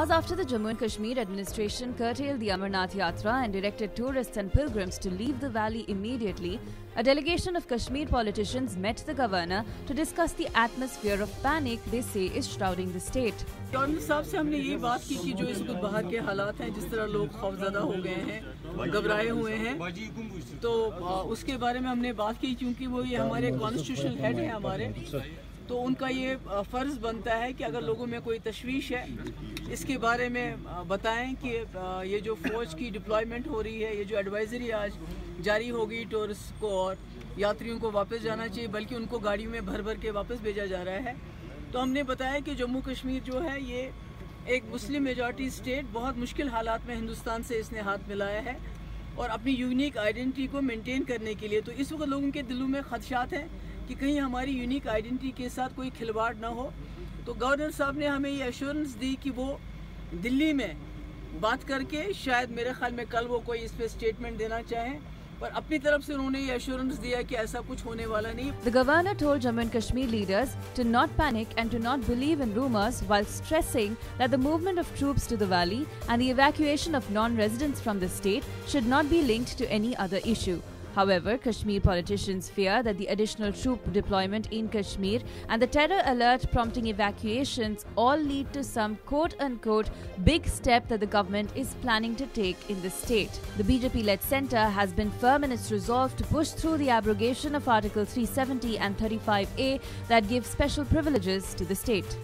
Hours after the Jammu and Kashmir administration curtailed the Amarnath Yatra and directed tourists and pilgrims to leave the valley immediately, a delegation of Kashmir politicians met the governor to discuss the atmosphere of panic they say is shrouding the state. Governor साहब से हमने यही बात की कि जो इस वक्त बाहर के हालात हैं, जिस तरह लोग खौफजदा हो गए हैं, घबराए हुए हैं, तो उसके बारे में हमने बात की क्योंकि वो ये हमारे कॉन्स्टिट्यूशनल हेड हैं हमारे, तो उनका ये फ़र्ज़ बनता है कि अगर लोगों में कोई तशवीश है इसके बारे में बताएं कि ये जो फ़ौज की डिप्लॉयमेंट हो रही है, ये जो एडवाइज़री आज जारी होगी टूरिस्ट को और यात्रियों को वापस जाना चाहिए, बल्कि उनको गाड़ियों में भर भर के वापस भेजा जा रहा है। तो हमने बताया कि जम्मू कश्मीर जो है ये एक मुस्लिम मेजॉरिटी स्टेट, बहुत मुश्किल हालात में हिंदुस्तान से इसने हाथ मिलाया है और अपनी यूनिक आइडेंटिटी को मेंटेन करने के लिए। तो इस वक्त लोगों के दिलों में खदशात हैं कि कहीं हमारी यूनिक आइडेंटिटी के साथ कोई खिलवाड़ ना हो। तो गवर्नर साहब ने हमें ये एश्योरेंस दी कि वो दिल्ली में बात करके, शायद मेरे ख्याल में कल वो कोई इस पे स्टेटमेंट देना चाहें, पर अपनी तरफ से उन्होंने ये एश्योरेंस दिया कि ऐसा कुछ होने वाला नहीं। The governor told Jammu and Kashmir leaders to not panic and to not believe in rumors, while stressing that the movement of troops to the valley and the evacuation of non-residents from the state should not be linked to any other issue. However, Kashmir politicians fear that the additional troop deployment in Kashmir and the terror alert prompting evacuations all lead to some quote-unquote big step that the government is planning to take in the state. The BJP-led centre has been firm in its resolve to push through the abrogation of Article 370 and 35A that give special privileges to the state.